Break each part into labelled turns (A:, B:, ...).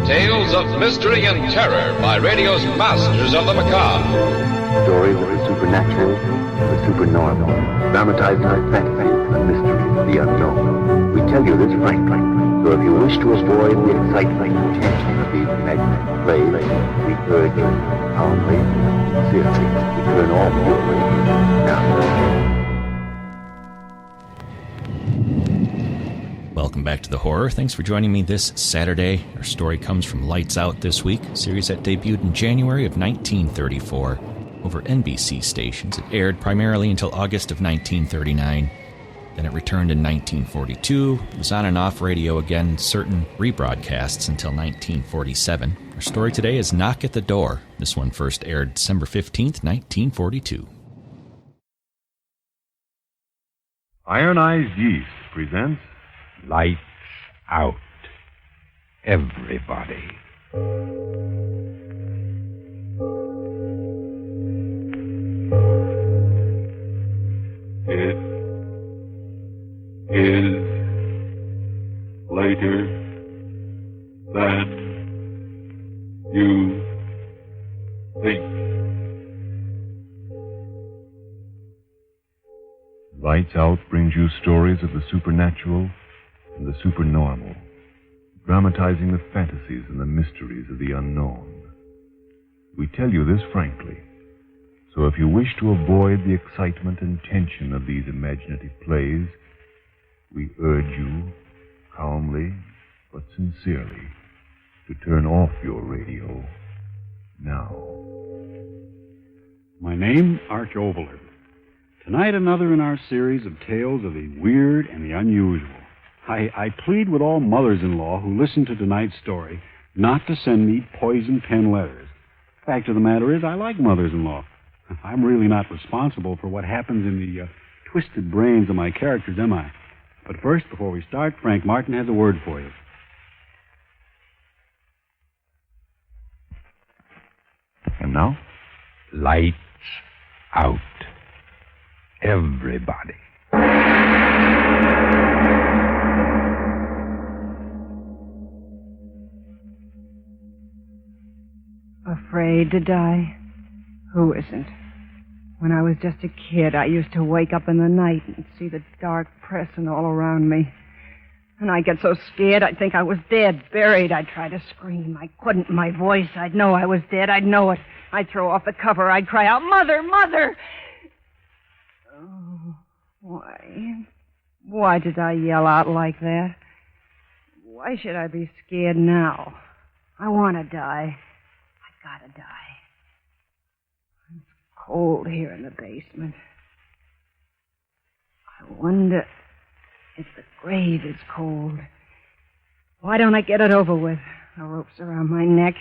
A: Tales of mystery and terror by radio's masters of the macabre.
B: Stories of the supernatural, the supernormal, dramatizing the fantasy, the mystery, the unknown. We tell you this frankly, so if you wish to avoid the excitement and tension of these imaginary plays, we urge you calmly and sincerely to turn off your radio now.
C: Welcome back to The Horror. Thanks for joining me this Saturday. Our story comes from Lights Out this week, a series that debuted in January of 1934 over NBC stations. It aired primarily until August of 1939. Then it returned in 1942. It was on and off radio again, certain rebroadcasts until 1947. Our story today is Knock at the Door. This one first aired December 15th, 1942.
D: Ironized Yeast presents Lights Out. Everybody. It is later than you think. Lights Out brings you stories of the supernatural and the supernormal, dramatizing the fantasies and the mysteries of the unknown. We tell you this frankly, so if you wish to avoid the excitement and tension of these imaginative plays, we urge you, calmly but sincerely, to turn off your radio now.
E: My name, Arch Overland. Tonight, another in our series of tales of the weird and the unusual. I plead with all mothers-in-law who listen to tonight's story not to send me poison pen letters. Fact of the matter is, I like mothers-in-law. I'm really not responsible for what happens in the twisted brains of my characters, am I? But first, before we start, Frank Martin has a word for you.
D: And now, Lights Out. Everybody.
F: Afraid to die? Who isn't? When I was just a kid, I used to wake up in the night and see the dark pressing all around me. And I'd get so scared I'd think I was dead, buried. I'd try to scream. I couldn't. My voice, I'd know I was dead. I'd know it. I'd throw off the cover. I'd cry out, "Mother, Mother!" Oh, why? Why did I yell out like that? Why should I be scared now? I want to die. Gotta die. It's cold here in the basement. I wonder if the grave is cold. Why don't I get it over with? The rope's around my neck.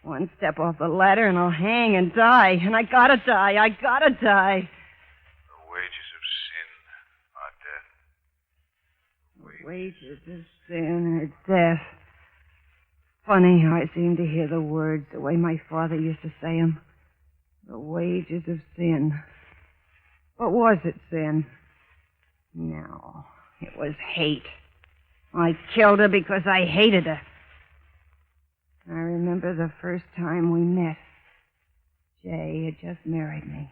F: One step off the ladder and I'll hang and die. And I gotta die. I gotta die.
D: The wages of sin are death.
F: Wages of sin are death. Funny how I seem to hear the words the way my father used to say them. The wages of sin. But was it sin? No, it was hate. I killed her because I hated her. I remember the first time we met. Jay had just married me.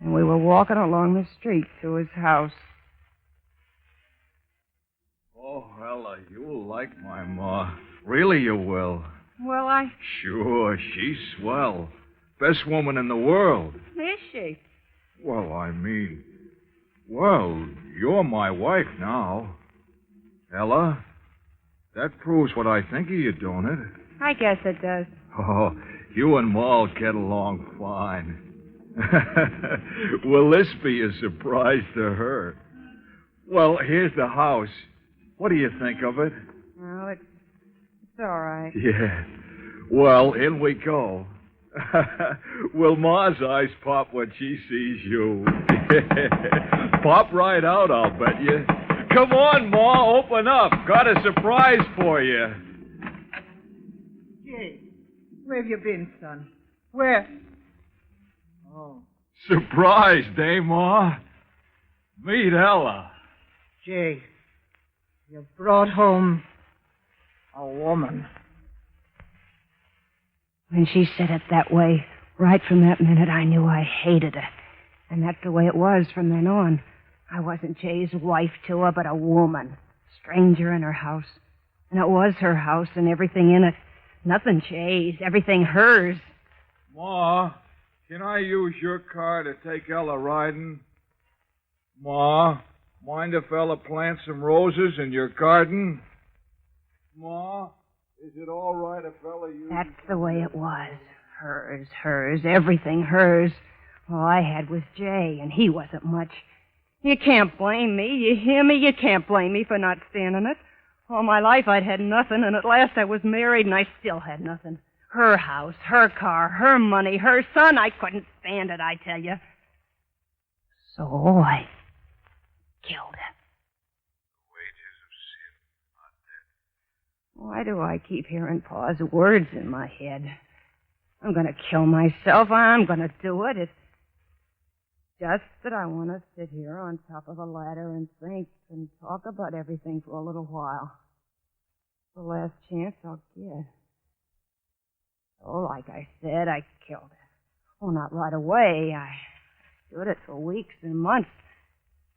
F: And we were walking along the street to his house.
G: Oh, Ella, you'll like my ma. Really, you will.
F: Well,
G: Sure, she's swell. Best woman in the world.
F: Is she?
G: Well, I mean... Well, you're my wife now. Ella, that proves what I think of you, don't it?
F: I guess it does.
G: Oh, you and Ma'll get along fine. Will this be a surprise to her? Well, here's the house. What do you think of it?
F: Well, it's all right.
G: Yeah. Well, in we go. Will Ma's eyes pop when she sees you? Pop right out, I'll bet you. Come on, Ma, open up. Got a surprise for you.
H: Jay, where have you been, son? Where? Oh.
G: Surprised, eh, Ma? Meet Ella.
H: Jay, you brought home a woman.
F: When she said it that way, right from that minute, I knew I hated her. And that's the way it was from then on. I wasn't Jay's wife to her, but a woman. Stranger in her house. And it was her house and everything in it. Nothing Jay's, everything hers.
G: Ma, can I use your car to take Ella riding? Ma, mind if Ella plants some roses in your garden? Ma, is it all right if Ella uses...
F: That's the way it was. Hers, everything hers. All I had was Jay, and he wasn't much. You can't blame me, you hear me? You can't blame me for not standing it. All my life I'd had nothing, and at last I was married, and I still had nothing. Her house, her car, her money, her son. I couldn't stand it, I tell you. So I killed her. Why do I keep hearing Pa's words in my head? I'm going to kill myself. I'm going to do it. It's just that I want to sit here on top of a ladder and think and talk about everything for a little while. The last chance I'll get. Oh, like I said, I killed her. Oh, not right away. I stood it for weeks and months.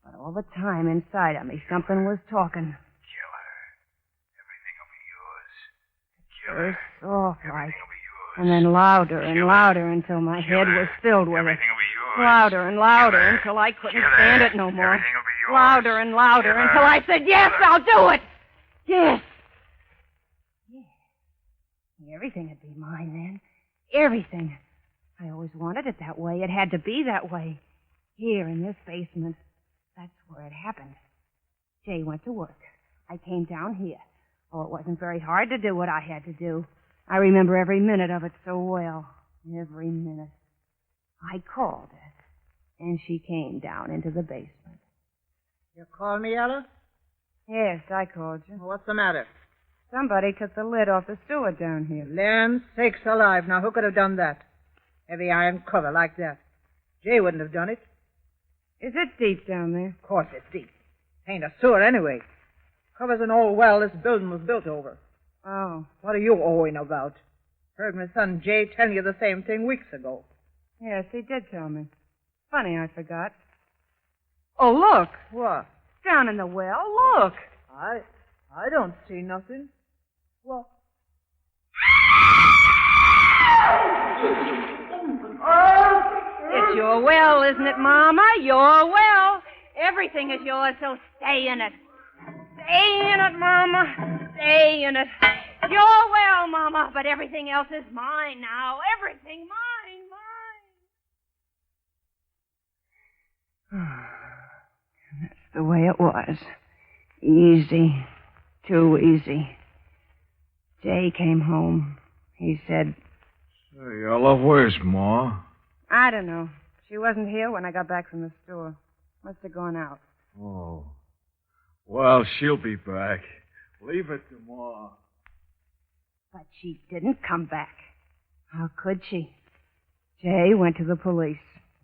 F: But all the time inside of me, something was talking. First soft like, and then louder and louder until my head was filled with it. Louder and louder until I couldn't stand it no more. Louder and louder until I said, yes, I'll do it. Yes. Everything would be mine then. Everything. I always wanted it that way. It had to be that way. Here in this basement. That's where it happened. Jay went to work. I came down here. Oh, it wasn't very hard to do what I had to do. I remember every minute of it so well. Every minute. I called her, and she came down into the basement.
H: You called me, Ella?
F: Yes, I called you.
H: What's the matter?
F: Somebody took the lid off the sewer down here.
H: Land sakes alive. Now, who could have done that? Heavy iron cover like that. Jay wouldn't have done it.
F: Is it deep down there?
H: Of course it's deep. Ain't a sewer anyway. Covers an old well this building was built over.
F: Oh.
H: What are you owing about? Heard my son Jay tell you the same thing weeks ago.
F: Yes, he did tell me. Funny, I forgot. Oh, look.
H: What?
F: Down in the well. Look.
H: I don't see nothing. What?
F: It's your well, isn't it, Mama? Your well. Everything is yours, so stay in it. Stay in it, Mama. Stay in it. Your well, Mama, but everything else is mine now. Everything mine. That's the way it was. Easy. Too easy. Jay came home. He said...
G: Say, Ella, where's Ma?
F: I don't know. She wasn't here when I got back from the store. Must have gone out.
G: Oh. Well, she'll be back. Leave it to Ma.
F: But she didn't come back. How could she? Jay went to the police.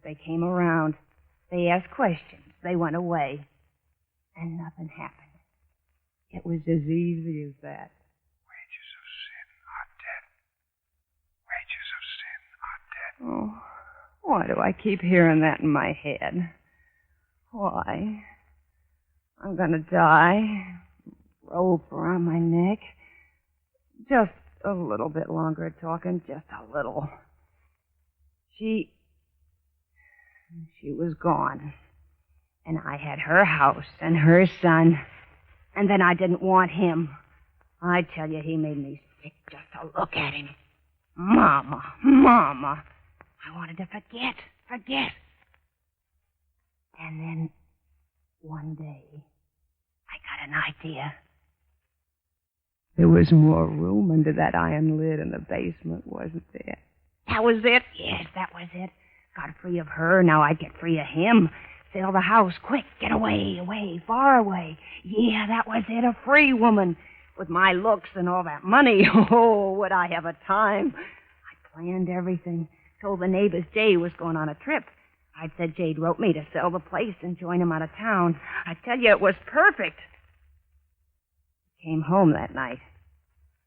F: They came around. They asked questions. They went away. And nothing happened. It was as easy as that.
G: Wages of sin are death. Wages of sin are death.
F: Oh, why do I keep hearing that in my head? Why? I'm going to die. Rope around my neck. Just a little bit longer talking, just a little. She was gone. And I had her house and her son. And then I didn't want him. I tell you, he made me sick just to look at him. Mama. I wanted to forget. And then one day, got an idea. There was more room under that iron lid in the basement, wasn't there? That was it. Yes, that was it. Got free of her, now I'd get free of him. Sell the house, quick, get away, far away. Yeah, that was it, a free woman. With my looks and all that money, oh, would I have a time. I planned everything. Told the neighbors Jay was going on a trip. I'd said Jade wrote me to sell the place and join him out of town. I tell you, it was perfect. Came home that night.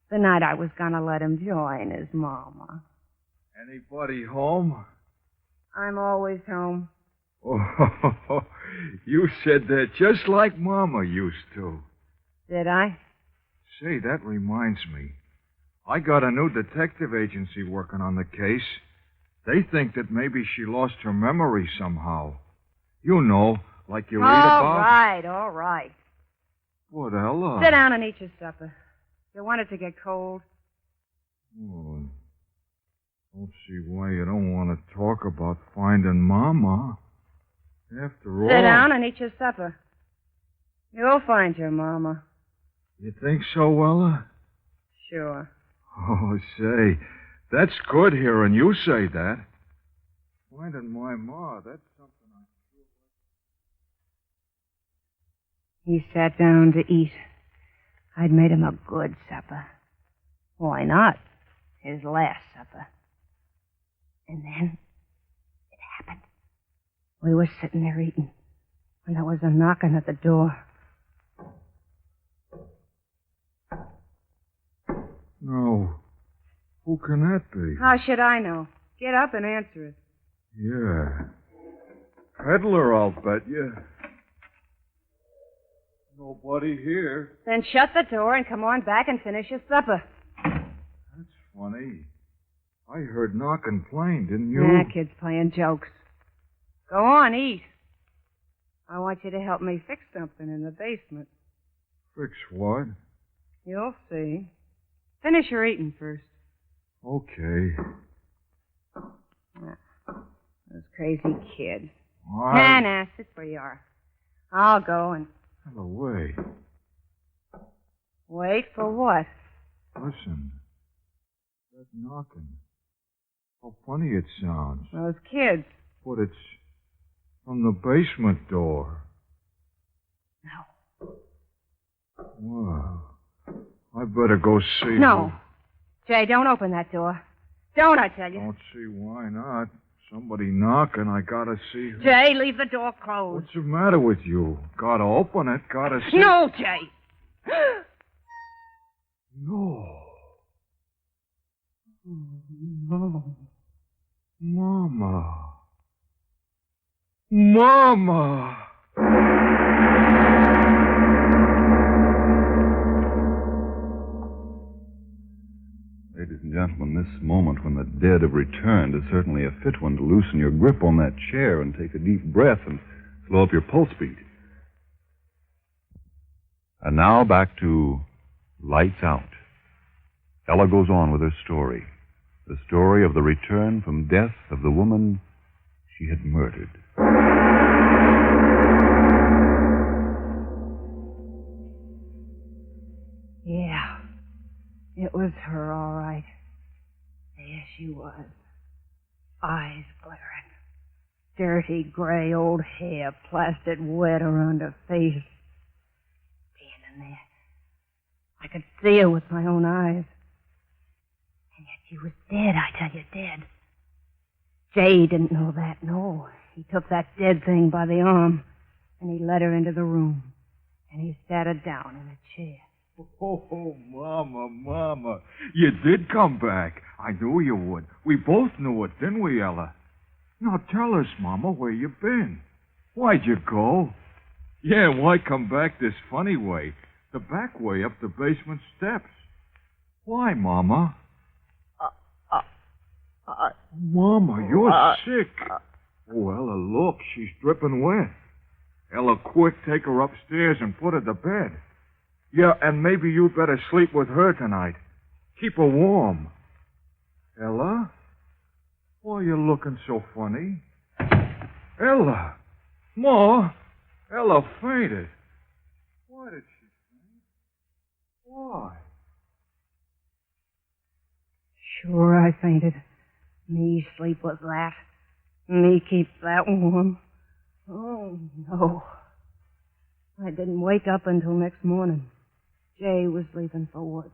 F: The night I was going to let him join his mama.
G: Anybody home?
F: I'm always home.
G: Oh, you said that just like Mama used to.
F: Did I?
G: Say, that reminds me. I got a new detective agency working on the case. They think that maybe she lost her memory somehow. You know, like you read about.
F: All right.
G: What, Ella?
F: Sit down and eat your supper. You want it to get cold?
G: Oh, don't see why you don't want to talk about finding Mama. After all...
F: Sit down and eat your supper. You'll find your Mama.
G: You think so, Ella?
F: Sure.
G: Oh, say, that's good hearing you say that. Finding my Ma, that's something I feel like...
F: He sat down to eat. I'd made him a good supper. Why not? His last supper. And then it happened. We were sitting there eating when there was a knocking at the door.
G: No. Who can that be?
F: How should I know? Get up and answer it.
G: Yeah. Peddler, I'll bet you. Nobody here.
F: Then shut the door and come on back and finish your supper.
G: That's funny. I heard knocking plain, didn't you?
F: Yeah, kid's playing jokes. Go on, eat. I want you to help me fix something in the basement.
G: Fix what?
F: You'll see. Finish your eating first.
G: Okay.
F: Those crazy kids. Nah, sit where you are. I'll go and...
G: Hello, wait.
F: Wait for what?
G: Listen. That knocking. How funny it sounds.
F: Those kids.
G: But it's from the basement door.
F: No.
G: Well, I better go see.
F: No. Jay, don't open that door. Don't, I tell you.
G: Don't see why not. Somebody knocking, I gotta see her.
F: Jay, leave the door closed.
G: What's the matter with you? Gotta open it, gotta see.
F: No, Jay.
G: No.
F: No.
G: Mama. Mama.
D: Ladies and gentlemen, this moment when the dead have returned is certainly a fit one to loosen your grip on that chair and take a deep breath and slow up your pulse beat. And now back to Lights Out. Ella goes on with her story. The story of the return from death of the woman she had murdered.
F: Yeah. It was her, all right. There she was. Eyes glaring. Dirty, gray old hair plastered wet around her face. Standing there. I could see her with my own eyes. And yet she was dead, I tell you, dead. Jay didn't know that, no. He took that dead thing by the arm, and he led her into the room. And he sat her down in a chair.
G: Oh, Mama. You did come back. I knew you would. We both knew it, didn't we, Ella? Now tell us, Mama, where you been. Why'd you go? Yeah, why come back this funny way? The back way up the basement steps. Why, Mama? Mama, you're sick. Oh, Ella, look, she's dripping wet. Ella, quick, take her upstairs and put her to bed. Yeah, and maybe you'd better sleep with her tonight. Keep her warm. Ella? Why are you looking so funny? Ella! Ma! Ella fainted. Why Why did she faint? Why?
F: Sure, I fainted. Me sleep with that. Me keep that warm. Oh, no. I didn't wake up until next morning. Jay was leaving for work.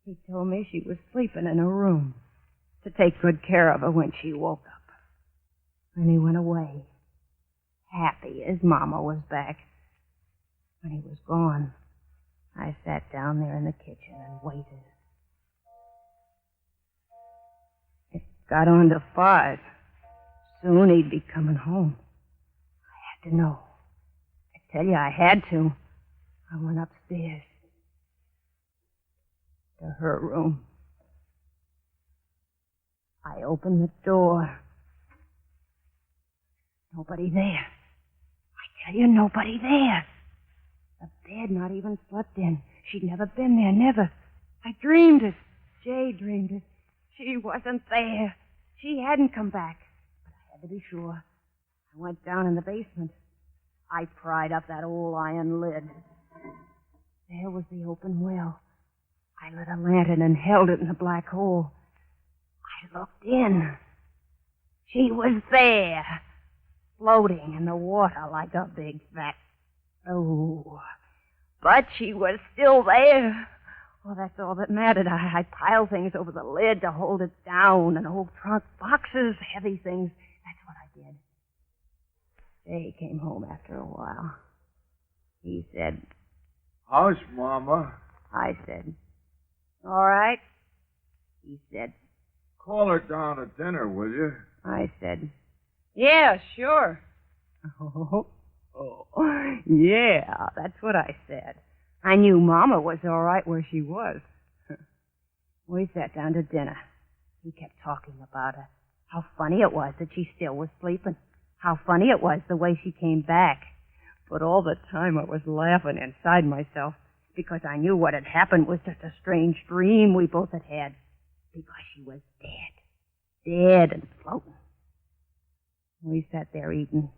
F: He told me she was sleeping in her room to take good care of her when she woke up. And he went away, happy his mama was back. When he was gone, I sat down there in the kitchen and waited. It got on to 5. Soon he'd be coming home. I had to know. I tell you, I had to. I went upstairs to her room. I opened the door. Nobody there. I tell you, nobody there. The bed not even slept in. She'd never been there, never. I dreamed it. Jay dreamed it. She wasn't there. She hadn't come back. But I had to be sure. I went down in the basement. I pried up that old iron lid. There was the open well. I lit a lantern and held it in the black hole. I looked in. She was there, floating in the water like a big fat... Oh, but she was still there. Well, that's all that mattered. I piled things over the lid to hold it down, an old trunk, boxes, heavy things. That's what I did. Jay came home after a while. He said,
G: How's Mama?
F: I said, all right. He said,
G: Call her down to dinner, will you?
F: I said, yeah, sure. Oh, yeah, that's what I said. I knew Mama was all right where she was. We sat down to dinner. He kept talking about her. How funny it was that she still was sleeping. How funny it was the way she came back. But all the time I was laughing inside myself because I knew what had happened was just a strange dream we both had had. Because she was dead. Dead and floating. We sat there eating.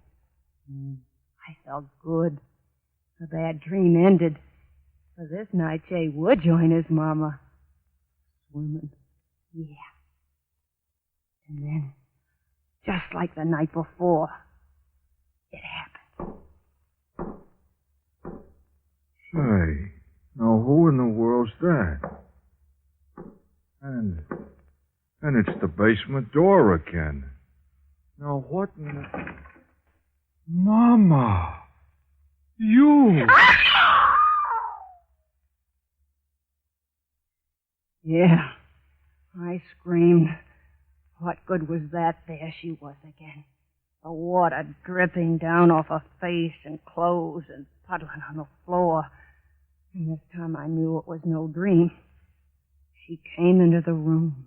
F: I felt good. The bad dream ended. For this night, Jay would join his mama. Swimming. Yeah. And then, just like the night before, it happened.
G: Say, now who in the world's that? And it's the basement door again. Now what in the... Mama! You!
F: Yeah. I screamed. What good was that? There she was again. The water dripping down off her face and clothes and puddling on the floor. And this time I knew it was no dream. She came into the room.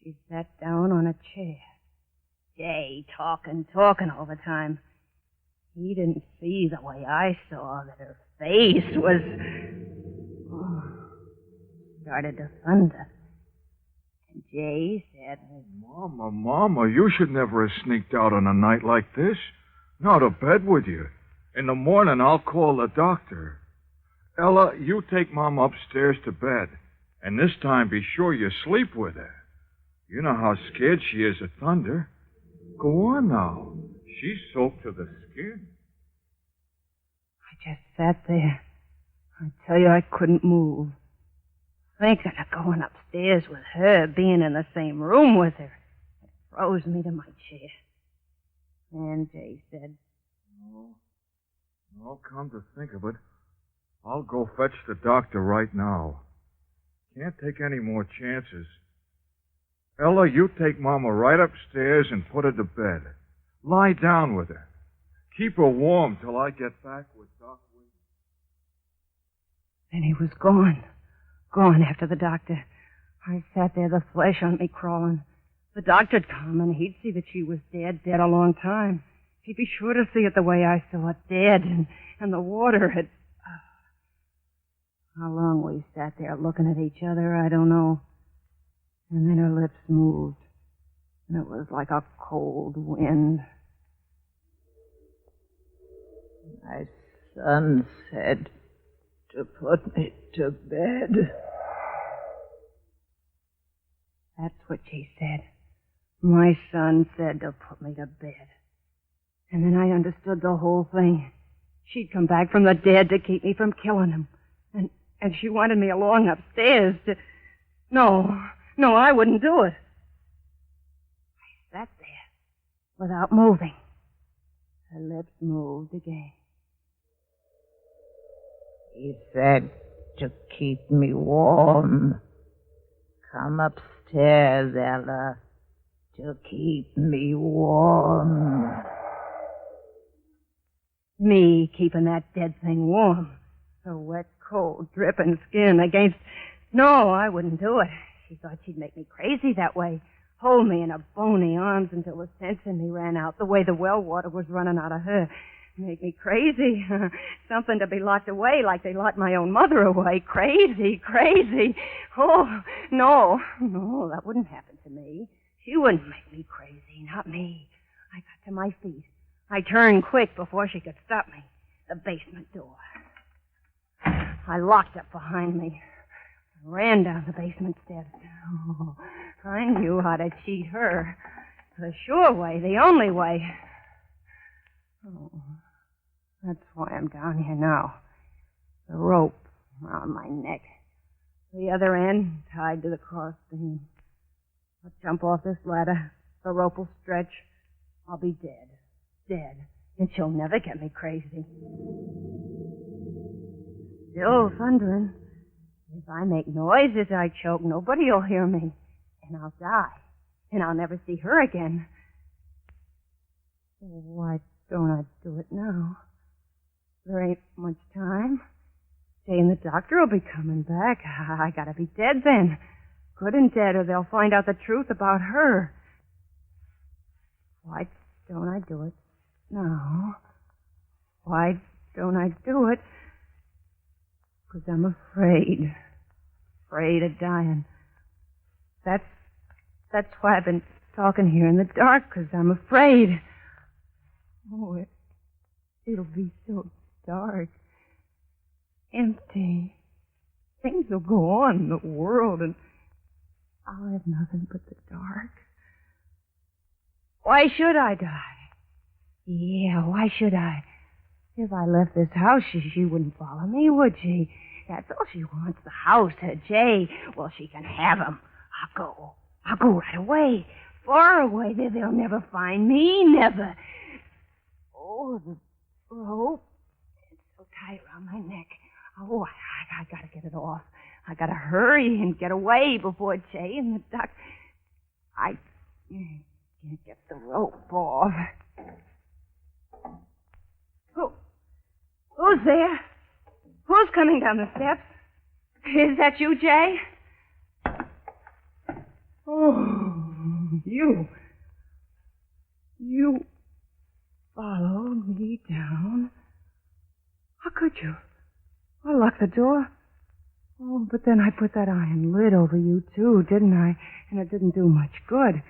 F: She sat down on a chair. Jay talking all the time. He didn't see the way I saw that her face was... Oh, started to thunder. And Jay said...
G: Oh, Mama, you should never have sneaked out on a night like this. Now to bed with you. In the morning, I'll call the doctor. Ella, you take Mama upstairs to bed. And this time, be sure you sleep with her. You know how scared she is of thunder. Go on now. She's soaked to the skin.
F: I just sat there. I tell you, I couldn't move. Thinking of going upstairs with her, being in the same room with her. It froze me to my chair. And Jay said,
G: No, come to think of it, I'll go fetch the doctor right now. Can't take any more chances. Ella, you take Mama right upstairs and put her to bed. Lie down with her. Keep her warm till I get back with Doc Williams.
F: Then he was gone. Gone after the doctor. I sat there, the flesh on me crawling. The doctor'd come and he'd see that she was dead a long time. He'd be sure to see it the way I saw it, dead, and the water had... How long we sat there looking at each other, I don't know. And then her lips moved, and it was like a cold wind. My son said, to put me to bed. That's what she said. My son said to put me to bed. And then I understood the whole thing. She'd come back from the dead to keep me from killing him. And she wanted me along upstairs to... No, I wouldn't do it. I sat there without moving. Her lips moved again.
H: He said to keep me warm. Come upstairs, Ella, to keep me warm.
F: Me keeping that dead thing warm. Her wet, cold, dripping skin against... No, I wouldn't do it. She thought she'd make me crazy that way. Hold me in her bony arms until the sense in me ran out, the way the well water was running out of her. Make me crazy. Something to be locked away like they locked my own mother away. Crazy. Oh, no, that wouldn't happen to me. She wouldn't make me crazy, not me. I got to my feet. I turned quick before she could stop me. The basement door. I locked it behind me. Ran down the basement steps. Oh, I knew how to cheat her. The sure way, the only way. Oh, that's why I'm down here now. The rope around my neck. The other end tied to the crossbeam. I'll jump off this ladder. The rope will stretch. I'll be dead. And she'll never get me crazy. Still thundering. If I make noise as I choke, nobody'll hear me. And I'll die. And I'll never see her again. Why don't I do it now? There ain't much time. Jay and the doctor will be coming back. I gotta be dead then. Good and dead, or they'll find out the truth about her. Why don't I do it now? Why don't I do it? 'Cause I'm afraid. Afraid of dying. That's why I've been talking here in the dark, 'cause I'm afraid. Oh, it'll be so dark. Empty. Things will go on in the world, and I'll have nothing but the dark. Why should I die? Yeah, why should I? If I left this house, she wouldn't follow me, would she? That's all she wants, the house, her Jay. Well, she can have him. I'll go right away. Far away. They'll never find me, never. Oh, the rope. It's so tight around my neck. Oh, I gotta get it off. I gotta hurry and get away before Jay and the duck... I can't get the rope off. Who's there? Who's coming down the steps? Is that you, Jay? Oh, you followed me down? How could you? I locked the door. Oh, but then I put that iron lid over you, too, didn't I? And it didn't do much good.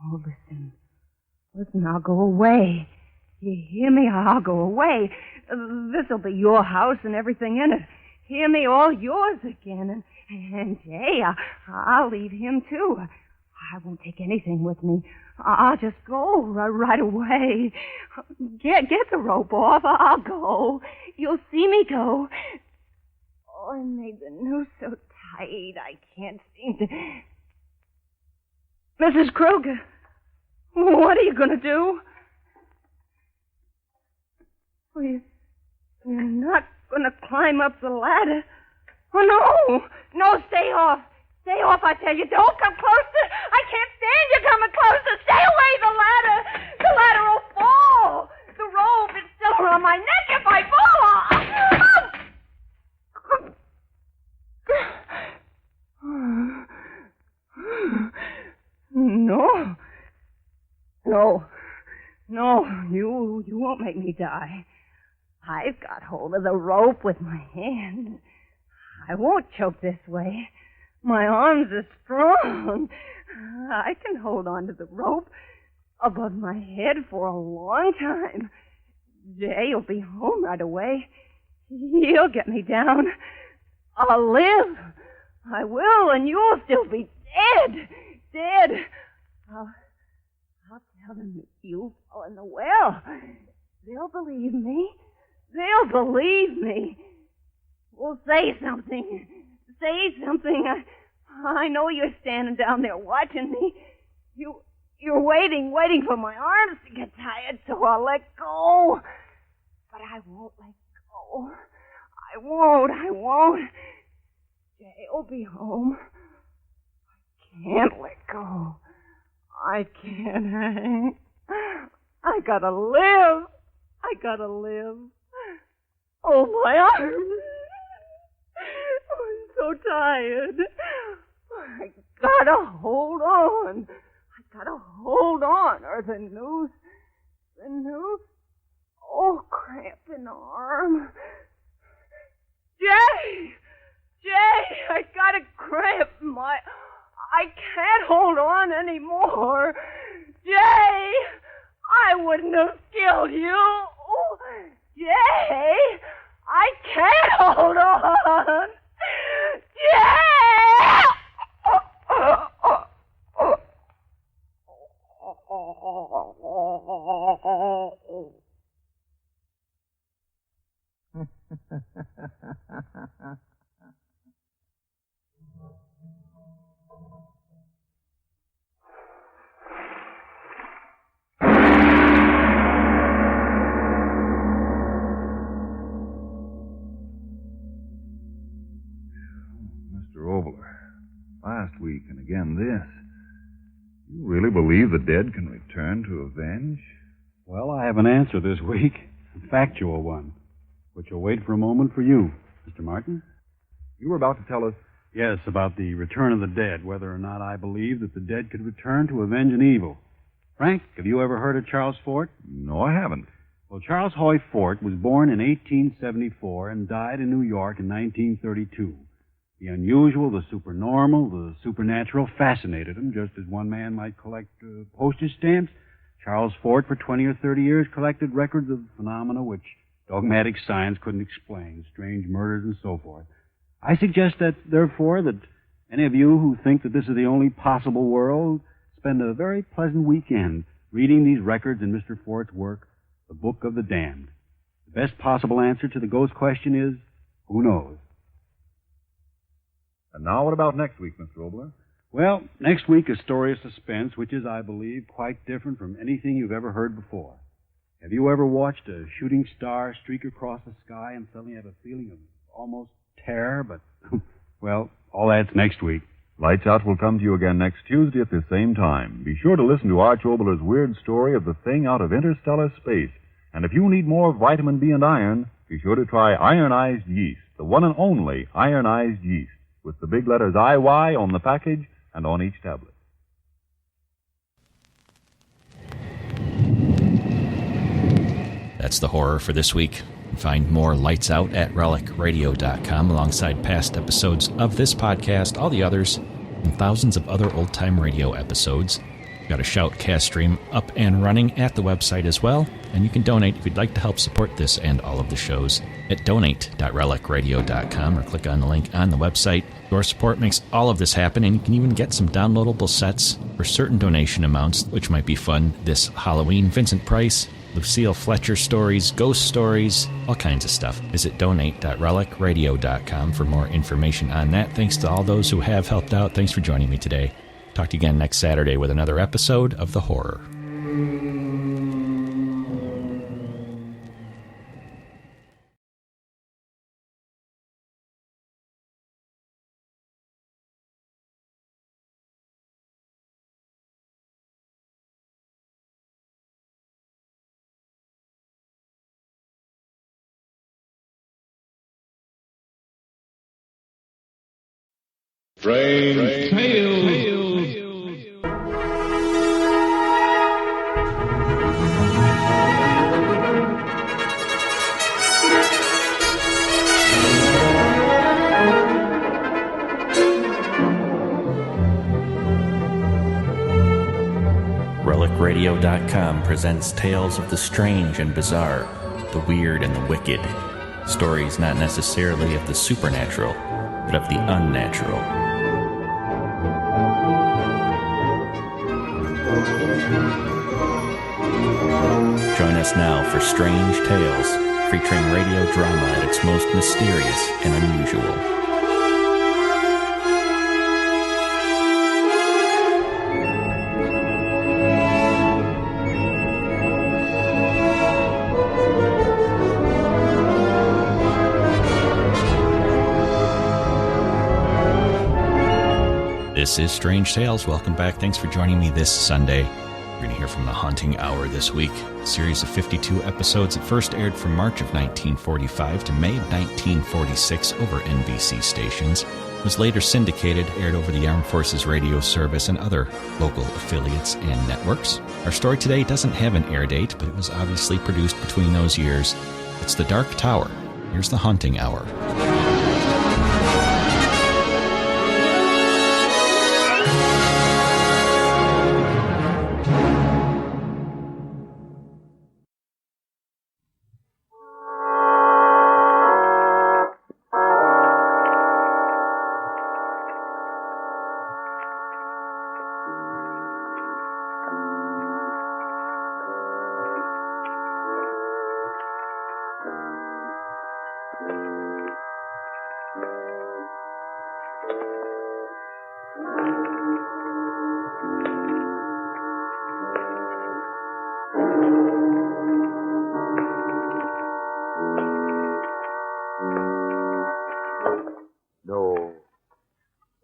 F: Oh, listen, I'll go away. You hear me? I'll go away. This'll be your house and everything in it. Hear me? All yours again. And Jay, I'll leave him, too. I won't take anything with me. I'll just go right away. Get the rope off. I'll go. You'll see me go. Oh, I made the noose so tight I can't seem to... Mrs. Kruger, what are you going to do? Well, you're not going to climb up the ladder. Oh, no, stay off. Stay off, I tell you. Don't come closer. I can't stand you coming closer. Stay away, the ladder will fall. The rope is still around my neck. If I fall, No, you won't make me die. I've got hold of the rope with my hand. I won't choke this way. My arms are strong. I can hold on to the rope above my head for a long time. Jay'll be home right away. He'll get me down. I'll live. I will, and you'll still be dead. Dead. I'll tell them that you fell in the well. They'll believe me. They'll believe me. Well, say something. Say something. I know you're standing down there watching me. You're waiting for my arms to get tired, so I'll let go. But I won't let go. I won't. Jay'll be home. I can't let go. I can't. I gotta live. Oh, my arms. I'm so tired. I gotta hold on. Or the noose. Oh, cramp in the arm. Jay, I got a cramp in my... I can't hold on anymore. Jay, I wouldn't have killed you. Oh, Jay, I can't hold on. Jay!
D: Mr. Obler, last week and again this. You really believe the dead can return to avenge?
E: Well, I have an answer this week, a factual one, which will wait for a moment for you, Mr. Martin.
D: You were about to tell us...
E: Yes, about the return of the dead, whether or not I believe that the dead could return to avenge an evil. Frank, have you ever heard of Charles Fort?
D: No, I haven't.
E: Well, Charles Hoy Fort was born in 1874 and died in New York in 1932. The unusual, the supernormal, the supernatural fascinated him, just as one man might collect postage stamps. Charles Fort, for 20 or 30 years, collected records of phenomena which dogmatic science couldn't explain, strange murders and so forth. I suggest that, therefore, that any of you who think that this is the only possible world spend a very pleasant weekend reading these records in Mr. Fort's work, The Book of the Damned. The best possible answer to the ghost question is, who knows?
D: And now what about next week, Mr. Obler?
E: Well, next week a story of suspense, which is, I believe, quite different from anything you've ever heard before. Have you ever watched a shooting star streak across the sky and suddenly have a feeling of almost terror? But, well, all that's next week.
D: Lights Out will come to you again next Tuesday at the same time. Be sure to listen to Arch Obler's weird story of the thing out of interstellar space. And if you need more vitamin B and iron, be sure to try ironized yeast, the one and only ironized yeast, with the big letters IY on the package and on each tablet.
C: That's the horror for this week. Find more Lights Out at relicradio.com alongside past episodes of this podcast, all the others, and thousands of other old-time radio episodes. We've got a Shoutcast stream up and running at the website as well, and you can donate if you'd like to help support this and all of the shows at donate.relicradio.com or click on the link on the website. Your support makes all of this happen, and you can even get some downloadable sets for certain donation amounts, which might be fun this Halloween. Vincent Price, Lucille Fletcher stories, ghost stories, all kinds of stuff. Visit donate.relicradio.com for more information on that. Thanks to all those who have helped out. Thanks for joining me today. Talk to you again next Saturday with another episode of The Horror.
A: Strange Tales.
C: RelicRadio.com presents tales of the strange and bizarre, the weird and the wicked. Stories not necessarily of the supernatural, but of the unnatural. Join us now for Strange Tales, featuring radio drama at its most mysterious and unusual. This is Strange Tales. Welcome back. Thanks for joining me this Sunday. You're going to hear from the Haunting Hour this week, a series of 52 episodes that first aired from March of 1945 to May of 1946 over NBC stations. It was later syndicated, aired over the Armed Forces Radio Service and other local affiliates and networks. Our story today doesn't have an air date, but it was obviously produced between those years. It's The Dark Tower. Here's the Haunting Hour.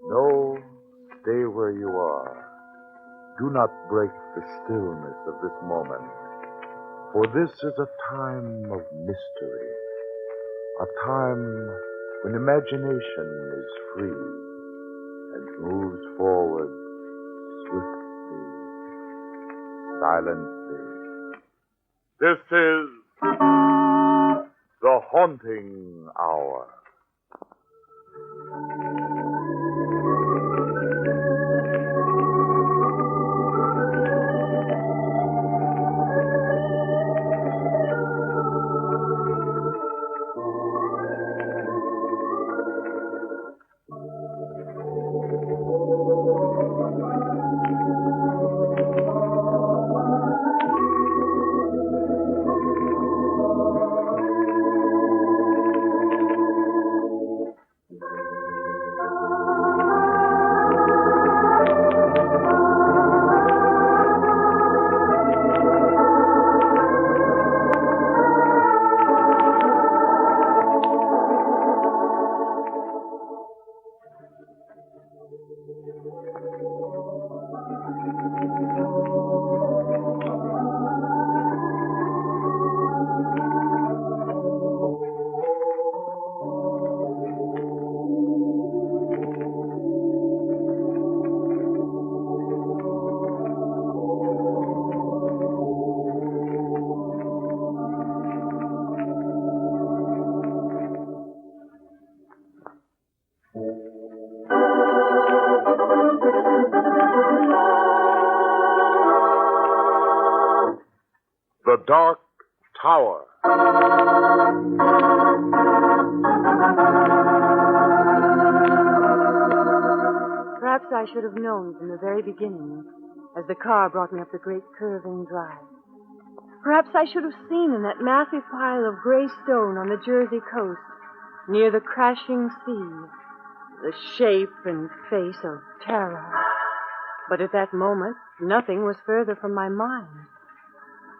I: No, stay where you are. Do not break the stillness of this moment, for this is a time of mystery, a time when imagination is free and moves forward swiftly, silently. This is the Haunting Hour. The Dark Tower.
J: Perhaps I should have known from the very beginning, as the car brought me up the great curving drive. Perhaps I should have seen in that massive pile of gray stone on the Jersey coast, near the crashing sea, the shape and face of terror. But at that moment, nothing was further from my mind.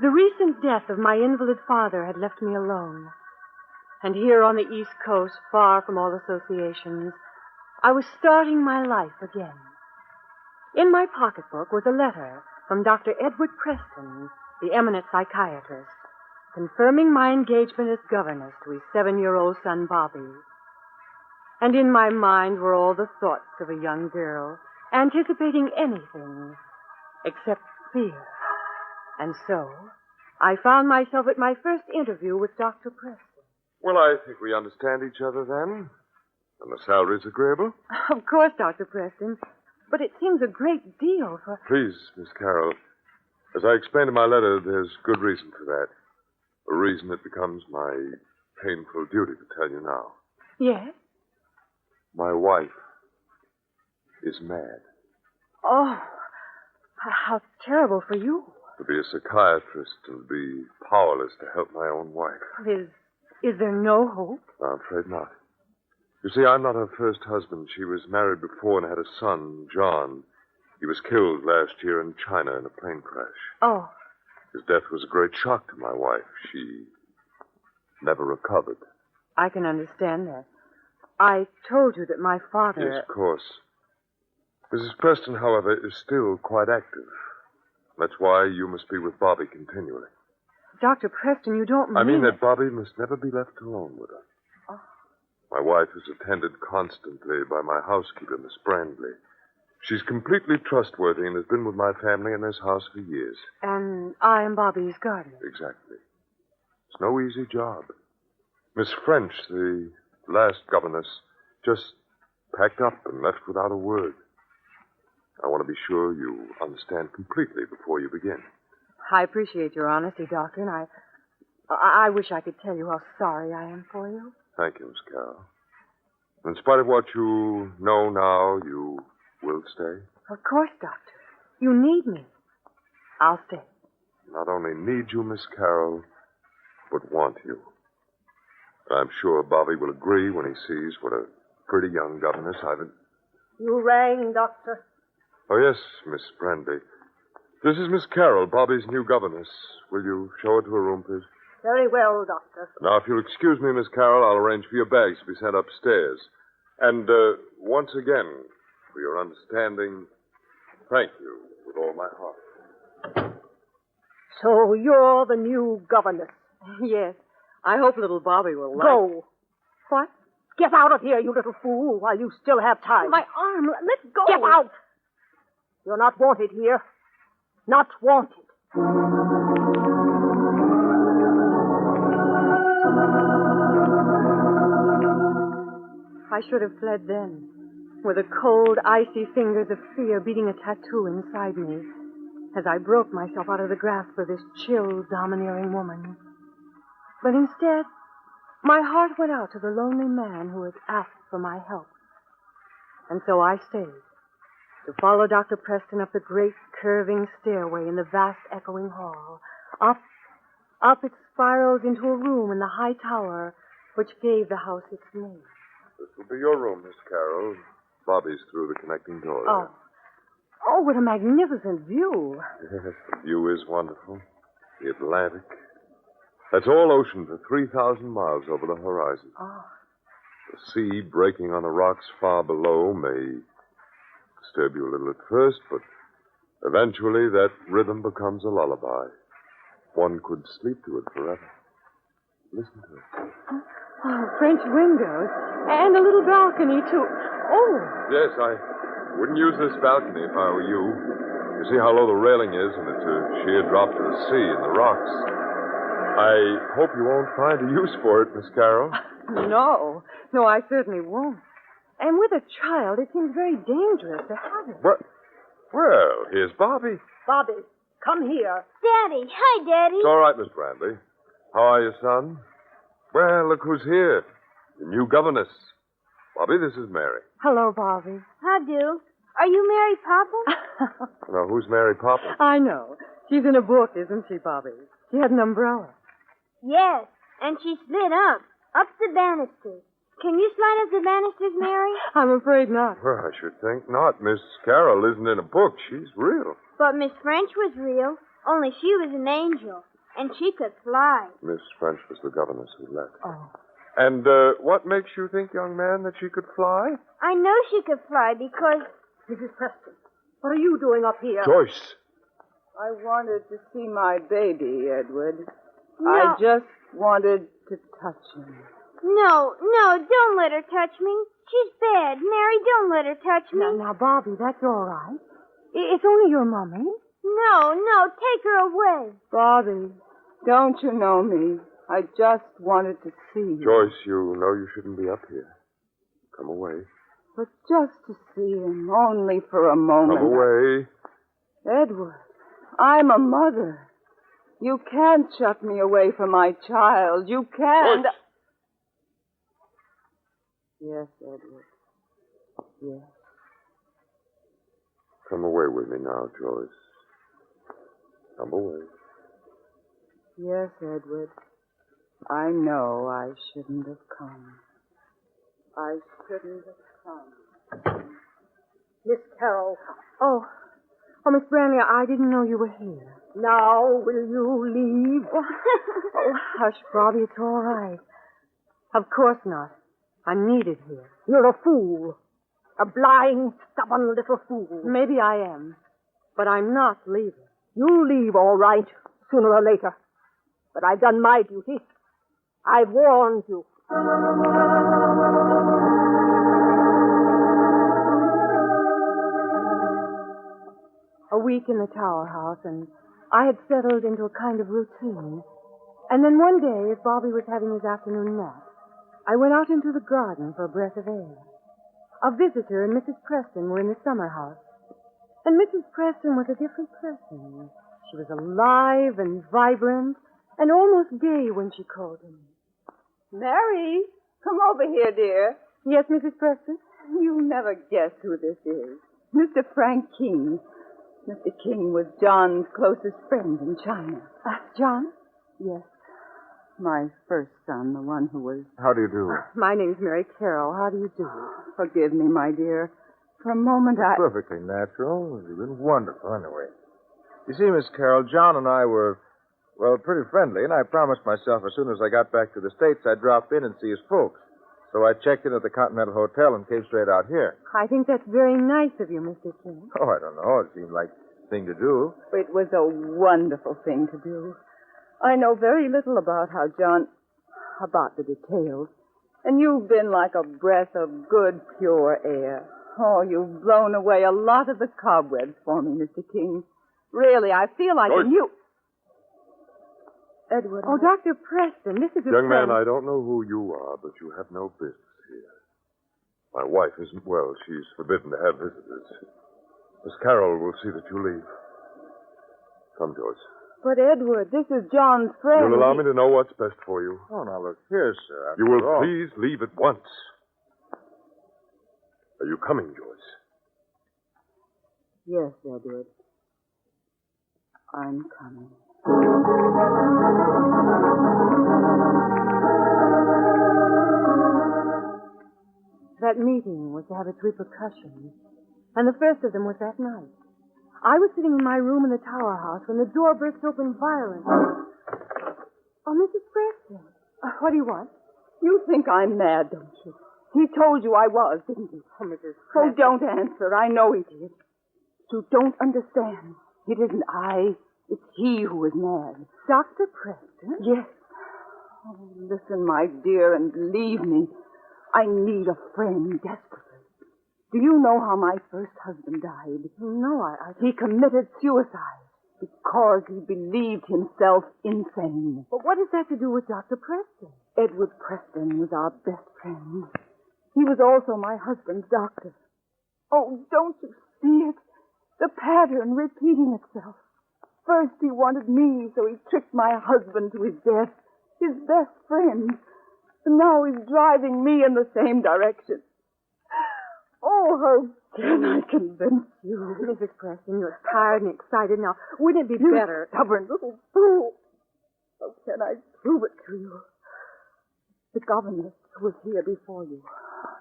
J: The recent death of my invalid father had left me alone. And here on the East Coast, far from all associations, I was starting my life again. In my pocketbook was a letter from Dr. Edward Preston, the eminent psychiatrist, confirming my engagement as governess to his 7-year-old son, Bobby. And in my mind were all the thoughts of a young girl, anticipating anything except fear. And so, I found myself at my first interview with Dr. Preston.
I: Well, I think we understand each other then. And the salary's agreeable?
J: Of course, Dr. Preston. But it seems a great deal for...
I: Please, Miss Carroll. As I explained in my letter, there's good reason for that. A reason that becomes my painful duty to tell you now.
J: Yes?
I: My wife is mad.
J: Oh, how terrible for you.
I: To be a psychiatrist and be powerless to help my own wife.
J: Is there no hope?
I: I'm afraid not. You see, I'm not her first husband. She was married before and had a son, John. He was killed last year in China in a plane crash.
J: Oh.
I: His death was a great shock to my wife. She never recovered.
J: I can understand that. I told you that my father...
I: Yes, of course. Mrs. Preston, however, is still quite active. That's why you must be with Bobby continually.
J: Dr. Preston, you don't mean...
I: I mean that Bobby must never be left alone with her.
J: Oh.
I: My wife is attended constantly by my housekeeper, Miss Brandley. She's completely trustworthy and has been with my family in this house for years.
J: And I am Bobby's guardian.
I: Exactly. It's no easy job. Miss French, the last governess, just packed up and left without a word. I want to be sure you understand completely before you begin.
J: I appreciate your honesty, Doctor, and I wish I could tell you how sorry I am for you.
I: Thank you, Miss Carroll. In spite of what you know now, you will stay?
J: Of course, Doctor. You need me. I'll stay.
I: Not only need you, Miss Carroll, but want you. I'm sure Bobby will agree when he sees what a pretty young governess I've been...
H: You rang, Doctor.
I: Oh, yes, Miss Brandy. This is Miss Carroll, Bobby's new governess. Will you show her to her room, please?
H: Very well, Doctor.
I: Now, if you'll excuse me, Miss Carroll, I'll arrange for your bags to be sent upstairs. And once again, for your understanding, thank you with all my heart.
H: So you're the new governess.
J: Yes. I hope little Bobby will like...
H: Go.
J: What?
H: Get out of here, you little fool, while you still have time.
J: My arm. Let go.
H: Get out. You're not wanted here. Not wanted.
J: I should have fled then, with the cold, icy fingers of fear beating a tattoo inside me, as I broke myself out of the grasp of this chill, domineering woman. But instead, my heart went out to the lonely man who had asked for my help. And so I stayed, to follow Dr. Preston up the great, curving stairway in the vast, echoing hall. Up it spirals into a room in the high tower which gave the house its name.
I: This will be your room, Miss Carroll. Bobby's through the connecting door.
J: Oh. Oh, what a magnificent view.
I: Yes, the view is wonderful. The Atlantic. That's all ocean for 3,000 miles over the horizon.
J: Oh.
I: The sea breaking on the rocks far below may disturb you a little at first, but eventually that rhythm becomes a lullaby. One could sleep to it forever. Listen to it.
J: Oh, French windows. And a little balcony, too. Oh.
I: Yes, I wouldn't use this balcony if I were you. You see how low the railing is, and it's a sheer drop to the sea and the rocks. I hope you won't find a use for it, Miss Carroll.
J: No, I certainly won't. And with a child, it seems very dangerous to have it.
I: Well, here's Bobby.
H: Bobby, come here.
K: Daddy. Hi, Daddy.
I: It's all right, Miss Brantley. How are you, son? Well, look who's here. The new governess. Bobby, this is Mary.
J: Hello, Bobby.
K: How do? Are you Mary Papa?
I: Now, who's Mary Poppins?
J: I know. She's in a book, isn't she, Bobby? She had an umbrella.
K: Yes, and she slid up the banisters. Can you slide up the banisters, Mary?
J: I'm afraid not.
I: Well, I should think not. Miss Carroll isn't in a book. She's real.
K: But Miss French was real, only she was an angel, and she could fly.
I: Miss French was the governess who left.
J: Oh.
I: And what makes you think, young man, that she could fly?
K: I know she could fly because...
H: Mrs. Preston, what are you doing up here?
I: Joyce.
L: I wanted to see my baby, Edward.
K: No.
L: I just wanted to touch him.
K: No, don't let her touch me. She's bad. Mary, don't let her touch me.
J: Now, Bobby, that's all right. It's only your mummy.
K: No, take her away.
L: Bobby, don't you know me? I just wanted to see you.
I: Joyce, you know you shouldn't be up here. Come away.
L: But just to see him, only for a moment.
I: Come away.
L: Edward, I'm a mother. You can't shut me away from my child. You can't.
I: Joyce,
L: Yes, Edward. Yes.
I: Come away with me now, Joyce. Come away.
L: Yes, Edward. I know I shouldn't have come. I shouldn't have come.
H: Miss Carroll.
J: Oh, Miss Brantley, I didn't know you were here.
H: Now, will you leave?
J: Oh, hush, Bobby, it's all right. Of course not. I'm needed here.
H: You're a fool. A blind, stubborn little fool.
J: Maybe I am, but I'm not leaving.
H: You'll leave, all right, sooner or later. But I've done my duty. I've warned you.
J: A week in the Tower House, and I had settled into a kind of routine. And then one day, as Bobby was having his afternoon nap, I went out into the garden for a breath of air. A visitor and Mrs. Preston were in the summer house. And Mrs. Preston was a different person. She was alive and vibrant and almost gay when she called him.
L: Mary, come over here, dear.
J: Yes, Mrs. Preston?
L: You'll never guess who this is. Mr. Frank King. Mr. King was John's closest friend in China.
J: John?
L: Yes. My first son, the one who was...
I: How do you do?
J: My name's Mary Carroll. How do you do?
L: Forgive me, my dear. For a moment
M: Perfectly natural. You've been wonderful, anyway. You see, Miss Carroll, John and I were, well, pretty friendly, and I promised myself as soon as I got back to the States, I'd drop in and see his folks. So I checked in at the Continental Hotel and came straight out here.
J: I think that's very nice of you, Mr. King.
M: Oh, I don't know. It seemed like the thing to do.
L: It was a wonderful thing to do. I know very little about about the details. And you've been like a breath of good, pure air. Oh, you've blown away a lot of the cobwebs for me, Mr. King. Really, I feel like a new... Edward.
J: Oh, Dr. Preston, this is a
I: Young
J: friend.
I: man, I don't know who you are, but you have no business here. My wife isn't well. She's forbidden to have visitors. Miss Carroll will see that you leave. Come, Joyce.
L: But, Edward, this is John's friend.
I: You'll allow me to know what's best for you.
M: Oh, now look here, sir.
I: You will
M: After all-
I: please leave at once. Are you coming, Joyce?
L: Yes, Edward. I'm coming.
J: That meeting was to have its repercussions, and the first of them was that night. I was sitting in my room in the Tower House when the door burst open violently. Oh, Mrs. Preston. What do you want?
L: You think I'm mad, don't you? He told you I was, didn't he?
J: Oh, Mrs.
L: Oh,
J: Preston.
L: don't answer. I know he did. You don't understand. It isn't I. It's he who is mad.
J: Dr. Preston?
L: Yes. Oh, listen, my dear, and believe me. I need a friend desperately. Do you know how my first husband died?
J: No,
L: He committed suicide because he believed himself insane.
J: But what has that to do with Dr. Preston?
L: Edward Preston was our best friend. He was also my husband's doctor. Oh, don't you see it? The pattern repeating itself. First he wanted me, so he tricked my husband to his death, his best friend. And now he's driving me in the same direction. Oh, how can I convince you?
J: Mrs. Preston, you're tired and excited now. Wouldn't it be
L: You
J: better?
L: stubborn little fool. How can I prove it to you? The governess was here before you.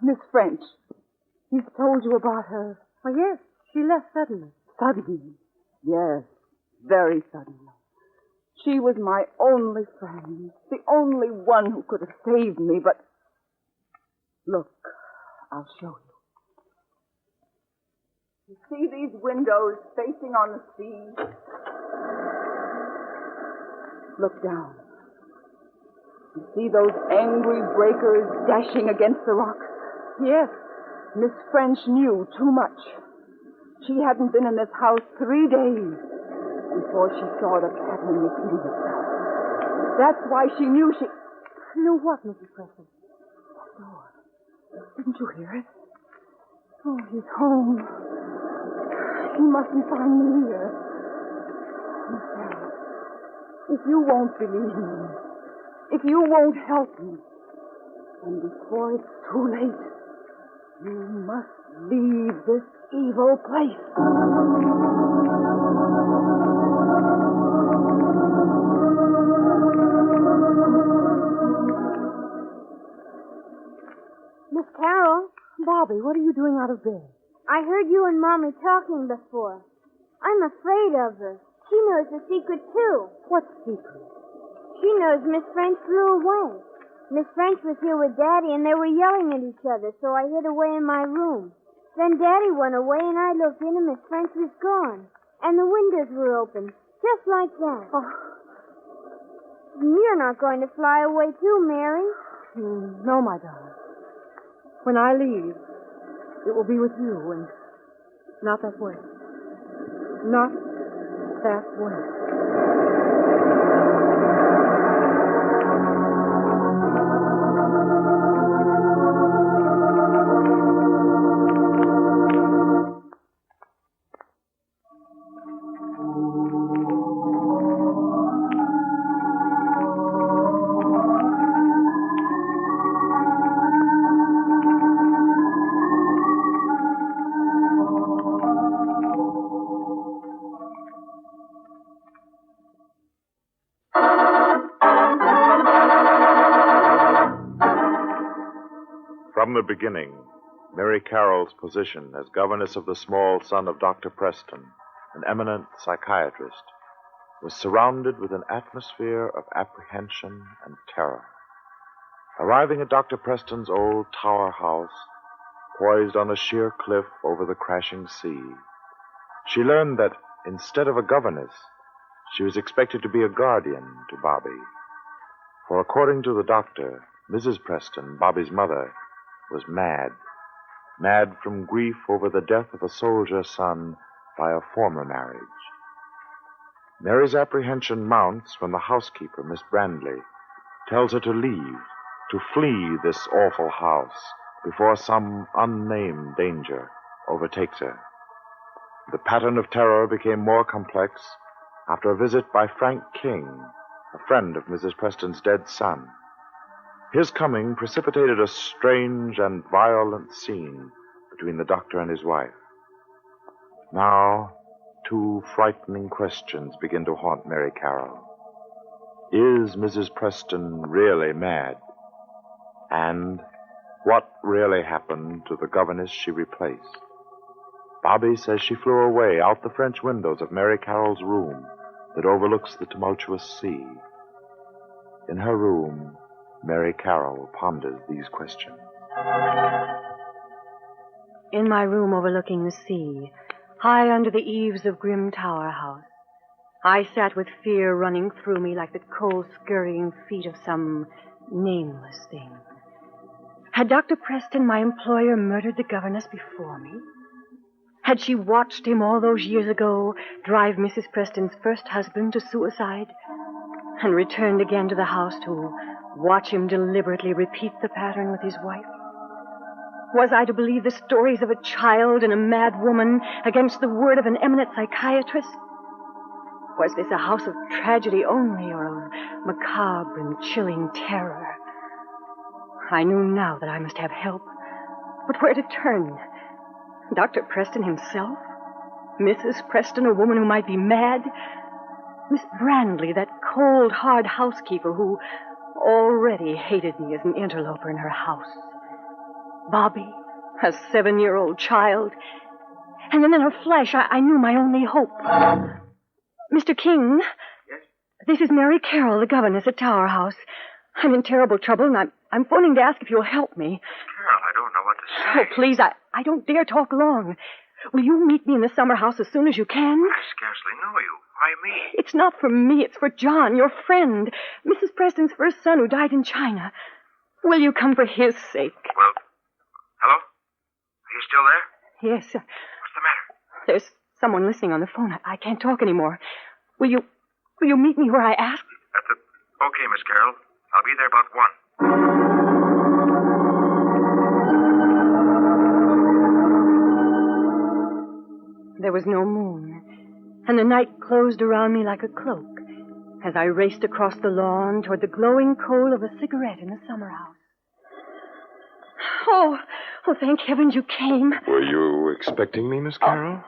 L: Miss French. He's told you about her.
J: Oh, yes, she left suddenly.
L: Suddenly. Yes, very suddenly. She was my only friend, the only one who could have saved me, but... Look, I'll show you. You see these windows facing on the sea? Look down. You see those angry breakers dashing against the rocks? Yes, Miss French knew too much. She hadn't been in this house 3 days before she saw the pattern repeating itself. That's why she knew she...
J: Knew what, Mrs. Preston?
L: That door. Didn't you hear it? Oh, he's home. He mustn't find me here. Miss Carroll, if you won't believe me, if you won't help me, And before it's too late, you must leave this evil place.
K: Miss Carol?
J: Bobby, what are you doing out of bed?
K: I heard you and Mommy talking before. I'm afraid of her. She knows the secret, too.
J: What secret?
K: She knows Miss French flew away. Miss French was here with Daddy, and they were yelling at each other, so I hid away in my room. Then Daddy went away, and I looked in, and Miss French was gone. And the windows were open, just like that.
J: Oh.
K: You're not going to fly away, too, Mary?
J: No, my darling. When I leave, it will be with you, and not that way. Not that way.
I: From the beginning, Mary Carroll's position as governess of the small son of Dr. Preston, an eminent psychiatrist, was surrounded with an atmosphere of apprehension and terror. Arriving at Dr. Preston's old tower house, poised on a sheer cliff over the crashing sea, she learned that instead of a governess, she was expected to be a guardian to Bobby. For according to the doctor, Mrs. Preston, Bobby's mother, was mad. Mad from grief over the death of a soldier son by a former marriage. Mary's apprehension mounts when the housekeeper, Miss Brandley, tells her to leave, to flee this awful house before some unnamed danger overtakes her. The pattern of terror became more complex after a visit by Frank King, a friend of Mrs. Preston's dead son. His coming precipitated a strange and violent scene between the doctor and his wife. Now, two frightening questions begin to haunt Mary Carroll. Is Mrs. Preston really mad? And what really happened to the governess she replaced? Bobby says she flew away out the French windows of Mary Carroll's room that overlooks the tumultuous sea. In her room, Mary Carroll ponders these questions.
J: In my room overlooking the sea, high under the eaves of grim Tower House, I sat with fear running through me like the cold, scurrying feet of some nameless thing. Had Dr. Preston, my employer, murdered the governess before me? Had she watched him all those years ago drive Mrs. Preston's first husband to suicide and returned again to the house to watch him deliberately repeat the pattern with his wife? Was I to believe the stories of a child and a mad woman against the word of an eminent psychiatrist? Was this a house of tragedy only, or of macabre and chilling terror? I knew now that I must have help. But where to turn? Dr. Preston himself? Mrs. Preston, a woman who might be mad? Miss Brandley, that cold, hard housekeeper who already hated me as an interloper in her house. Bobby, a 7-year-old child. And then in a flash, I knew my only hope. Mr. King?
N: Yes?
J: This is Mary Carroll, the governess at Tower House. I'm in terrible trouble, and I'm phoning to ask if you'll help me.
N: Carol, I don't know what to say.
J: Oh, please, I don't dare talk long. Will you meet me in the summer house as soon as you can?
N: I scarcely know you. Why me?
J: It's not for me. It's for John, your friend. Mrs. Preston's first son who died in China. Will you come for his sake?
N: Well, hello? Are you still there?
J: Yes.
N: What's the matter?
J: There's someone listening on the phone. I can't talk anymore. Will you meet me where I asked?
N: Okay, Miss Carroll. I'll be there about 1.
J: There was no moon, and the night closed around me like a cloak as I raced across the lawn toward the glowing coal of a cigarette in the summer house. Oh, thank heavens you came.
O: Were you expecting me, Miss Carroll?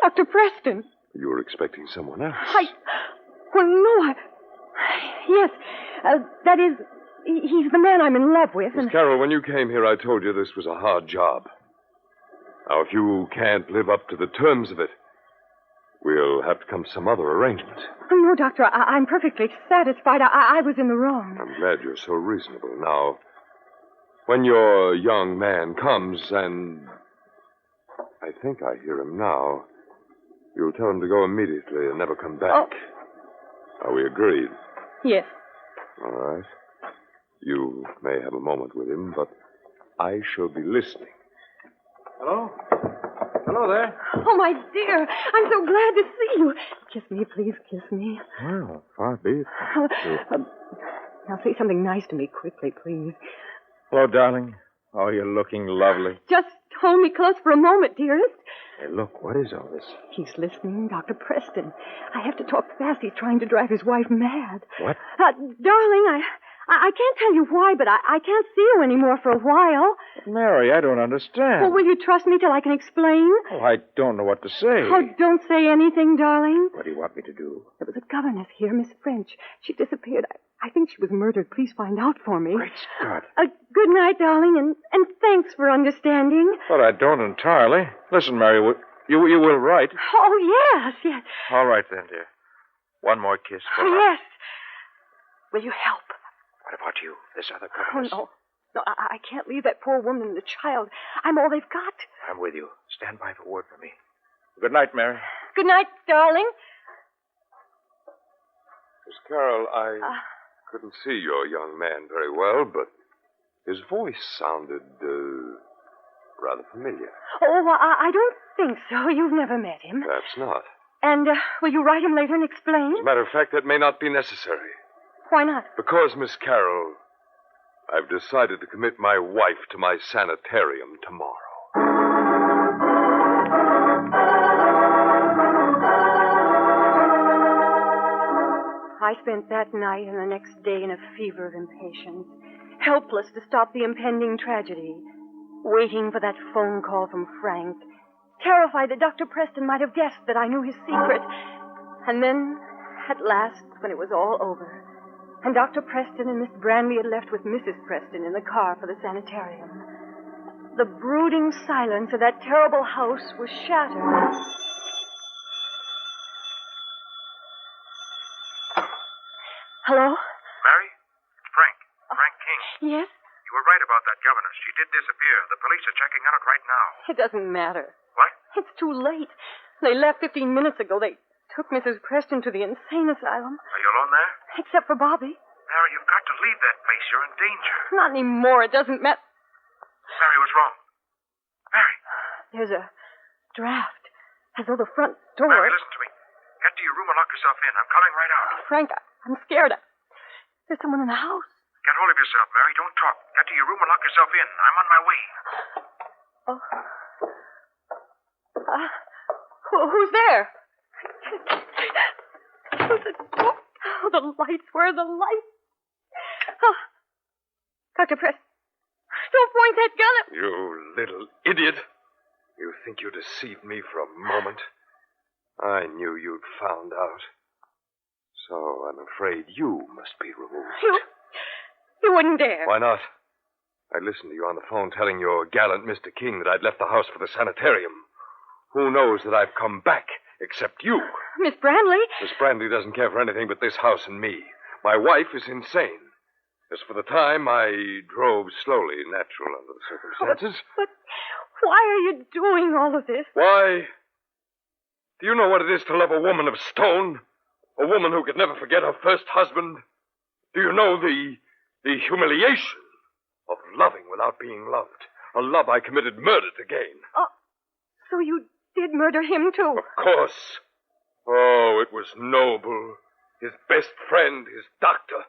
J: Dr. Preston.
O: You were expecting someone else.
J: No, Yes, that is, he's the man I'm in love with.
O: Miss Carroll, when you came here, I told you this was a hard job. Now, if you can't live up to the terms of it, we'll have to come to some other arrangement.
J: No, Doctor, I'm perfectly satisfied. I was in the wrong.
O: I'm glad you're so reasonable. Now, when your young man comes and... I think I hear him now. You'll tell him to go immediately and never come back. Are we agreed?
J: Yes.
O: All right. You may have a moment with him, but I shall be listening.
M: Hello? Hello there.
J: Oh, my dear, I'm so glad to see you. Kiss me, please, kiss me.
M: Well, far be it.
J: Now say something nice to me quickly, please.
M: Hello, darling. Oh, you're looking lovely.
J: Just hold me close for a moment, dearest.
M: Hey, look, what is all this?
J: He's listening, Dr. Preston. I have to talk fast. He's trying to drive his wife mad.
M: What?
J: Darling, I can't tell you why, but I can't see you anymore for a while.
M: But Mary, I don't understand.
J: Well, will you trust me till I can explain?
M: Oh, I don't know what to say.
J: Oh, don't say anything, darling.
M: What do you want me to do?
J: There was a governess here, Miss French. She disappeared. I think she was murdered. Please find out for me.
M: Great Scott.
J: Good night, darling, and thanks for understanding.
M: But I don't entirely. Listen, Mary, you will write.
J: Oh, yes.
M: All right, then, dear. One more kiss for her.
J: Yes. Will you help?
M: What about you, this other governess?
J: Oh, no, I can't leave that poor woman and the child. I'm all they've got.
M: I'm with you. Stand by for word for me. Good night, Mary.
J: Good night, darling.
O: Miss Carroll, I couldn't see your young man very well, but his voice sounded rather familiar.
J: Oh, I don't think so. You've never met him.
O: Perhaps not.
J: And will you write him later and explain?
O: As a matter of fact, that may not be necessary.
J: Why not?
O: Because, Miss Carroll, I've decided to commit my wife to my sanitarium tomorrow.
J: I spent that night and the next day in a fever of impatience, helpless to stop the impending tragedy, waiting for that phone call from Frank, terrified that Dr. Preston might have guessed that I knew his secret. And then, at last, when it was all over, and Dr. Preston and Miss Branley had left with Mrs. Preston in the car for the sanitarium, the brooding silence of that terrible house was shattered. Hello?
N: Mary? It's Frank. Frank King.
J: Yes?
N: You were right about that governess. She did disappear. The police are checking on it right now.
J: It doesn't matter.
N: What?
J: It's too late. They left 15 minutes ago. They took Mrs. Preston to the insane asylum.
N: Are you alone there?
J: Except for Bobby.
N: Mary, you've got to leave that place. You're in danger.
J: Not anymore. It doesn't matter.
N: Mary, what's wrong? Mary.
J: There's a draft. As though the front door...
N: Mary, listen to me. Get to your room and lock yourself in. I'm calling right out.
J: Frank, I'm scared. There's someone in the house.
N: Get hold of yourself, Mary. Don't talk. Get to your room and lock yourself in. I'm on my way.
J: Oh. Who's there? Who's the door? Oh, the lights. Where are the lights? Oh. Dr. Preston. Don't point that gun at...
O: You little idiot. You think you deceived me for a moment? I knew you'd found out. So I'm afraid you must be removed.
J: You wouldn't dare.
O: Why not? I listened to you on the phone telling your gallant Mr. King that I'd left the house for the sanitarium. Who knows that I've come back except you?
J: Miss Branley?
O: Miss Branley doesn't care for anything but this house and me. My wife is insane. As for the time, I drove slowly, natural under the circumstances.
J: But why are you doing all of this?
O: Why? Do you know what it is to love a woman of stone? A woman who could never forget her first husband? Do you know the humiliation of loving without being loved? A love I committed murder to gain.
J: Oh, so you did murder him, too?
O: Of course. Oh, it was noble. His best friend, his doctor.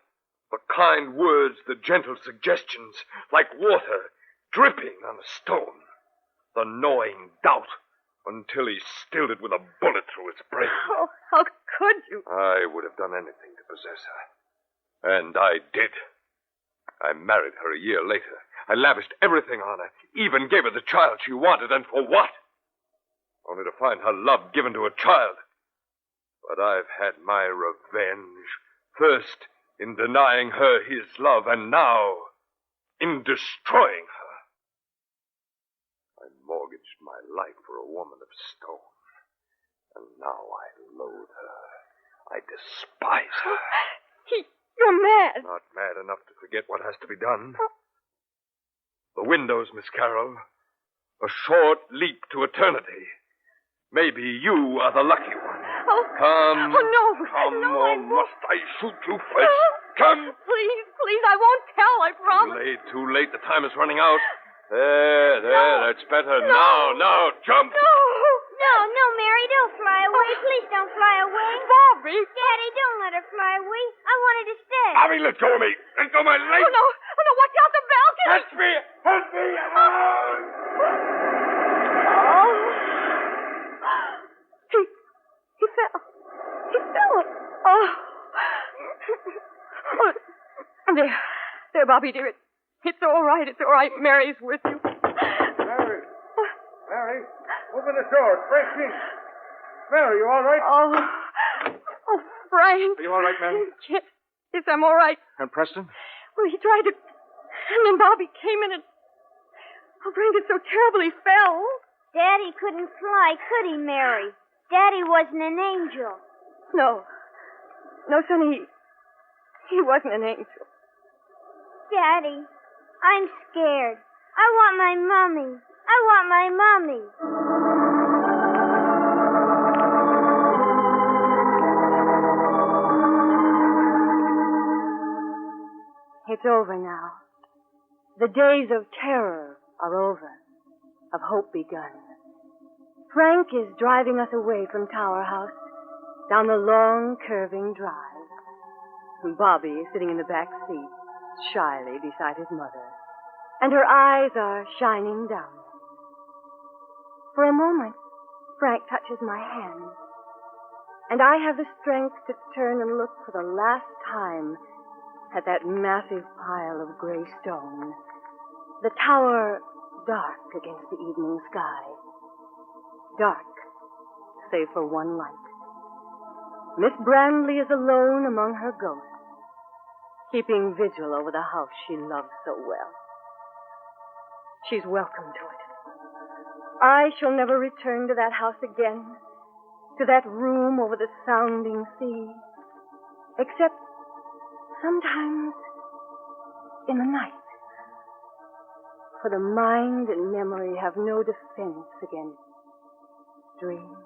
O: The kind words, the gentle suggestions, like water dripping on a stone. The gnawing doubt, until he stilled it with a bullet through its brain.
J: Oh, how could you?
O: I would have done anything to possess her. And I did. I married her a year later. I lavished everything on her, even gave her the child she wanted, and for what? Only to find her love given to a child. But I've had my revenge. First, in denying her his love, and now, in destroying her. I mortgaged my life for a woman of stone, and now I loathe her. I despise her.
F: You're mad.
O: Not mad enough to forget what has to be done. The windows, Miss Carroll. A short leap to eternity. Maybe you are the lucky one.
F: Oh.
O: Come.
F: Oh, no.
O: Come,
F: no,
O: or must I shoot you first? Come.
F: Please, I won't tell, I promise.
O: Too late. The time is running out. There, that's better.
F: No.
O: Now, jump.
K: No, Mary, don't fly away. Please don't fly away.
F: Bobby.
K: Daddy, don't let her fly away. I want her to stay.
O: Bobby, let go of me. Let go of my leg.
F: Oh, no, watch out the balcony.
O: Help me.
F: He fell. Oh. There, Bobby, dear. It's all right. Mary's with you.
M: Mary, open the door. It's Frank King. Mary, you all right?
F: Oh, Frank.
M: Are you all right, Mary?
F: Yes, I'm all right.
M: And Preston?
F: Well, he tried to... And then Bobby came in and... Oh, Frank, it's so terrible he fell.
K: Daddy couldn't fly, could he, Mary? Daddy wasn't an angel.
F: No, son, he wasn't an angel.
K: Daddy, I'm scared. I want my mommy.
J: It's over now. The days of terror are over, of hope begun. Frank is driving us away from Tower House down the long, curving drive. And Bobby is sitting in the back seat, shyly beside his mother, and her eyes are shining down. For a moment, Frank touches my hand, and I have the strength to turn and look for the last time at that massive pile of gray stone, the tower dark against the evening sky. Dark, save for one light. Miss Brandley is alone among her ghosts, keeping vigil over the house she loves so well. She's welcome to it. I shall never return to that house again, to that room over the sounding sea, except sometimes in the night. For the mind and memory have no defense against dreams.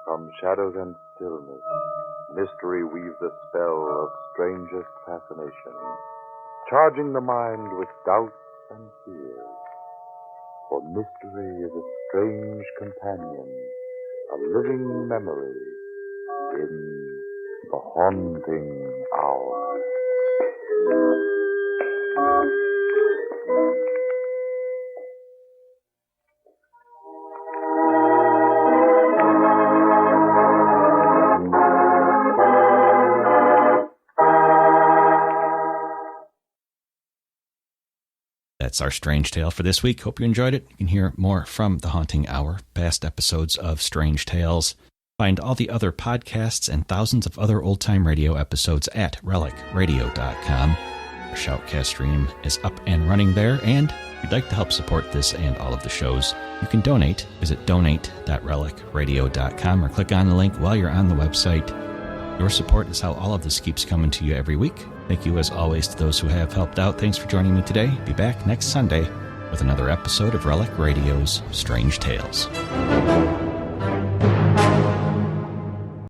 I: From shadows and stillness, mystery weaves a spell of strangest fascination, charging the mind with doubts and fears. For mystery is a strange companion, a living memory in the haunting hour.
C: That's our Strange Tale for this week. Hope you enjoyed it. You can hear more from The Haunting Hour, past episodes of Strange Tales. Find all the other podcasts and thousands of other old-time radio episodes at relicradio.com. Our Shoutcast stream is up and running there, and if you'd like to help support this and all of the shows, you can donate. Visit donate.relicradio.com or click on the link while you're on the website. Your support is how all of this keeps coming to you every week. Thank you, as always, to those who have helped out. Thanks for joining me today. Be back next Sunday with another episode of Relic Radio's Strange Tales.